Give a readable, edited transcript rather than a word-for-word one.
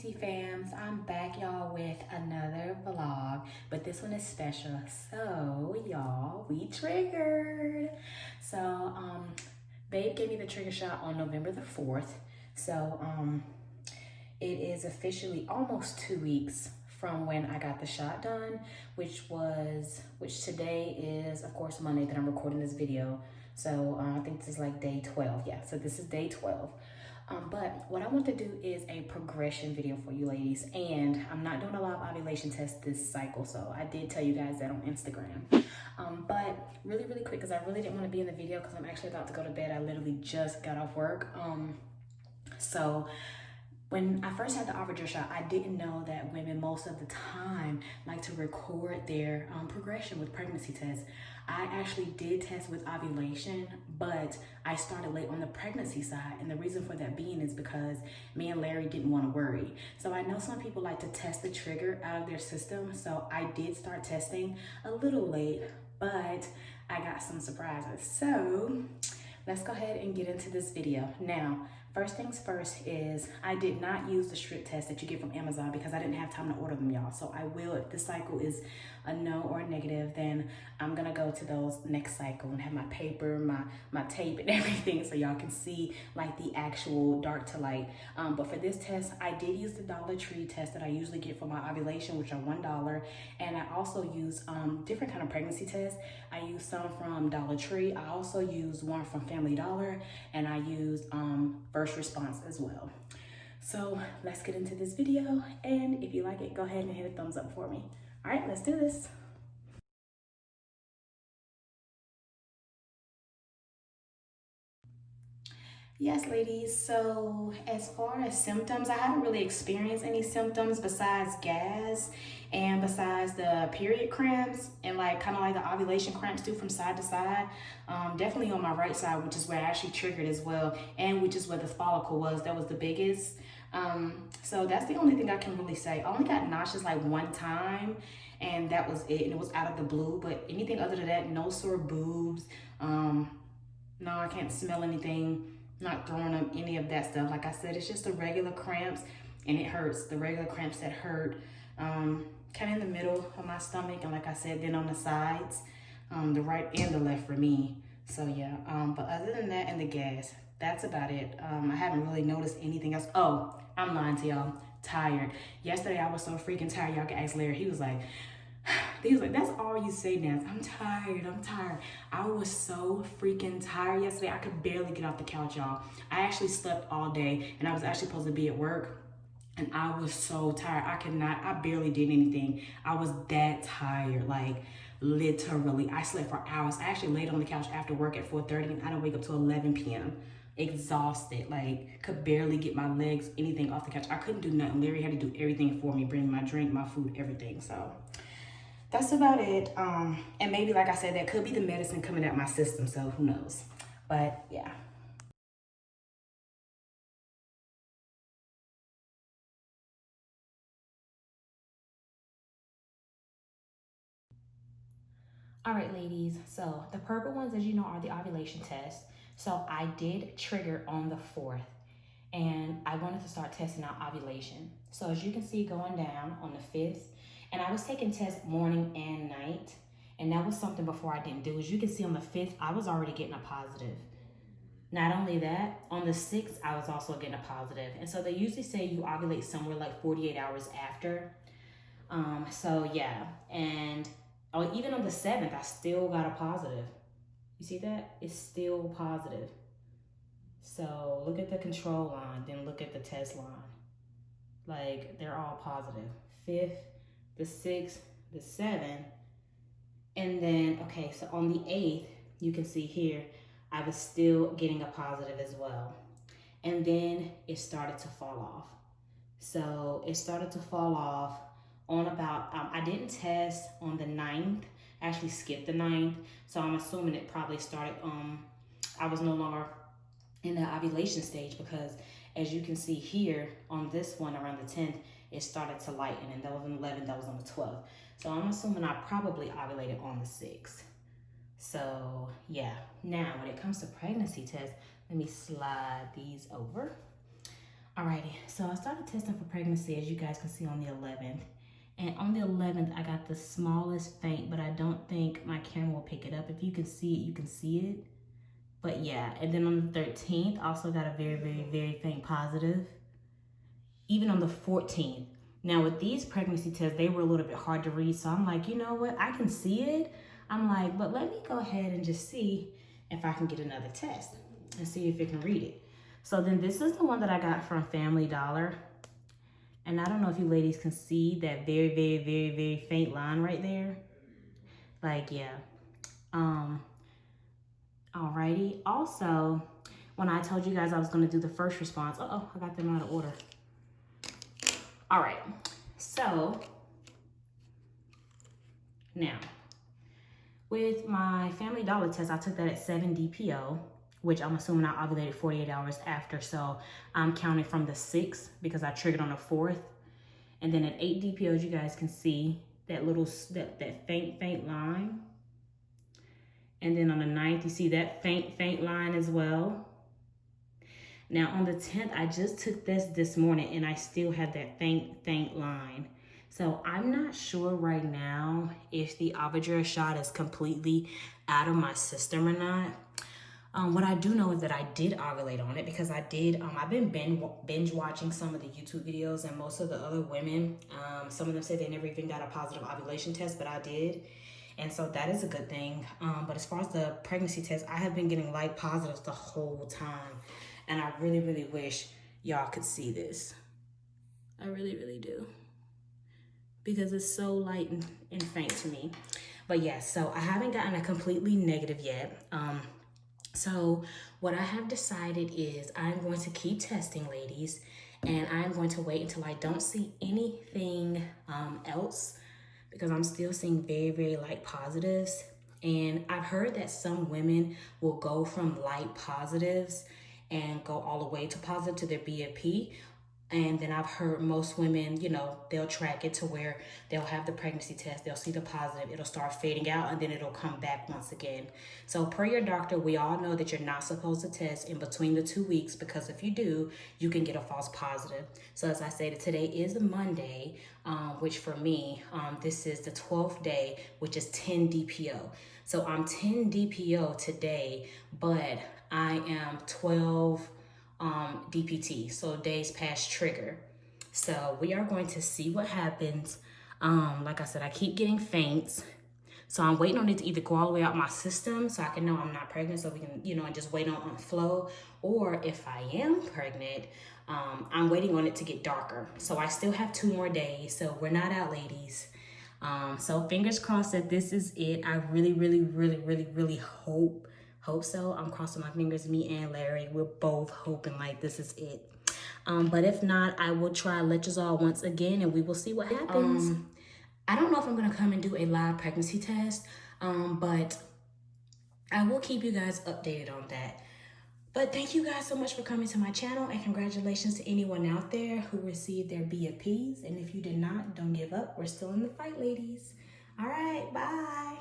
TTC fams, I'm back y'all with another vlog, but this one is special. So y'all, we triggered. So babe gave me the trigger shot on November the 4th. So it is officially almost 2 weeks from when I got the shot done, which today is of course Monday that I'm recording this video. So I think this is like day 12. Yeah, so this is day 12. But what I want to do is a progression video for you ladies, and I'm not doing a live ovulation test this cycle, so I did tell you guys that on Instagram. But really quick, because I really didn't want to be in the video because I'm actually about to go to bed. I literally just got off work. So when I first had the Ovidrel shot, I didn't know that women most of the time like to record their progression with pregnancy tests. I actually did test with ovulation, but I started late on the pregnancy side. And the reason for that being is because me and Larry didn't want to worry. So I know some people like to test the trigger out of their system. So I did start testing a little late, but I got some surprises. So let's go ahead and get into this video. Now, first things first is I did not use the strip test that you get from Amazon because I didn't have time to order them, y'all. So I will, if this cycle is a no or a negative, then I'm gonna go to those next cycle and have my paper, my tape and everything so y'all can see like the actual dark to light. But for this test, I did use the Dollar Tree test that I usually get for my ovulation, which are $1. And I also use different kind of pregnancy tests. I use some from Dollar Tree. I also use one from Family Dollar, and I use First Response as well. So let's get into this video, and if you like it, go ahead and hit a thumbs up for me. All right, let's do this. Yes, ladies, so as far as symptoms, I haven't really experienced any symptoms besides gas and besides the period cramps and like kind of like the ovulation cramps do from side to side. Definitely on my right side, which is where I actually triggered as well, and which is where the follicle was. That was the biggest. So that's the only thing I can really say. I only got nauseous like one time, and that was it, and it was out of the blue. But anything other than that, no sore boobs. No, I can't smell anything. Not throwing up, any of that stuff. Like I said, it's just the regular cramps, and it hurts. The regular cramps that hurt, kind of in the middle of my stomach, and like I said, then on the sides, the right and the left for me. So yeah, but other than that and the gas, that's about it. I haven't really noticed anything else. Oh, I'm lying to y'all. Tired. Yesterday I was so freaking tired. Y'all can ask Larry. He was like, that's all you say, Nance. I'm tired. I was so freaking tired yesterday. I could barely get off the couch, y'all. I actually slept all day, and I was actually supposed to be at work, and I was so tired. I barely did anything. I was that tired, like literally. I slept for hours. I actually laid on the couch after work at 4:30, and I didn't wake up till 11 p.m. Exhausted, like could barely get my legs, anything off the couch. I couldn't do nothing. Larry had to do everything for me, bring my drink, my food, everything. So that's about it. And maybe, like I said, that could be the medicine coming out my system, so who knows? But yeah. All right, ladies, so the purple ones, as you know, are the ovulation tests. So I did trigger on the 4th, and I wanted to start testing out ovulation. So as you can see going down on the 5th, and I was taking tests morning and night, and that was something before I didn't do. As you can see on the 5th, I was already getting a positive. Not only that, on the 6th, I was also getting a positive. And so they usually say you ovulate somewhere like 48 hours after. So yeah, and even on the 7th, I still got a positive. You see that? It's still positive. So look at the control line, then look at the test line. Like, they're all positive. 5th, the 6th, the 7th. And then, okay, so on the 8th, you can see here, I was still getting a positive as well. And then it started to fall off. So it started to fall off on about, I didn't test on the 9th, I actually skipped the 9th. So I'm assuming it probably started, I was no longer in the ovulation stage, because as you can see here on this one around the 10th, it started to lighten, and that was on the 11th, that was on the 12th. So I'm assuming I probably ovulated on the 6th. So yeah, now when it comes to pregnancy tests, let me slide these over. Alrighty, so I started testing for pregnancy, as you guys can see, on the 11th. And on the 11th, I got the smallest faint, but I don't think my camera will pick it up. If you can see it, you can see it. But yeah, and then on the 13th, also got a very, very, very faint positive. Even on the 14th. Now with these pregnancy tests, they were a little bit hard to read. So I'm like, you know what? I can see it. I'm like, but let me go ahead and just see if I can get another test and see if it can read it. So then this is the one that I got from Family Dollar. And I don't know if you ladies can see that very, very, very, very faint line right there. Like, yeah. Alrighty. Also, when I told you guys I was going to do the first response, I got them out of order. All right, so now with my Family Dollar test, I took that at 7 DPO, which I'm assuming I ovulated 48 hours after. So I'm counting from the 6th because I triggered on the 4th. And then at 8 DPO, as you guys can see that little, that faint line. And then on the 9th, you see that faint line as well. Now on the 10th, I just took this morning and I still have that faint line. So I'm not sure right now if the Ovidrel shot is completely out of my system or not. What I do know is that I did ovulate on it because I did, I've been binge watching some of the YouTube videos, and most of the other women, some of them said they never even got a positive ovulation test, but I did. And so that is a good thing. But as far as the pregnancy test, I have been getting light positives the whole time. And I really, really wish y'all could see this. I really, really do. Because it's so light and faint to me. But yeah, so I haven't gotten a completely negative yet. So what I have decided is I'm going to keep testing, ladies. And I'm going to wait until I don't see anything else. Because I'm still seeing very, very light positives. And I've heard that some women will go from light positives and go all the way to positive to their BFP. And then I've heard most women, you know, they'll track it to where they'll have the pregnancy test, they'll see the positive, it'll start fading out, and then it'll come back once again. So per your doctor, we all know that you're not supposed to test in between the 2 weeks, because if you do, you can get a false positive. So as I stated, today is Monday, which for me, this is the 12th day, which is 10 DPO. So I'm 10 DPO today, but I am 12 DPT, so days past trigger. So we are going to see what happens. Like I said, I keep getting faints. So I'm waiting on it to either go all the way out my system so I can know I'm not pregnant, so we can, you know, and just wait on flow. Or if I am pregnant, I'm waiting on it to get darker. So I still have 2 more days. So we're not out, ladies. So fingers crossed that this is it. I really, really, really, really, really hope so. I'm crossing my fingers. Me and Larry, we're both hoping like this is it. But if not, I will try Letrozole once again and we will see what happens. I don't know if I'm gonna come and do a live pregnancy test, but I will keep you guys updated on that. But thank you guys so much for coming to my channel, and congratulations to anyone out there who received their BFPs. And if you did not, don't give up. We're still in the fight, ladies. All right, bye.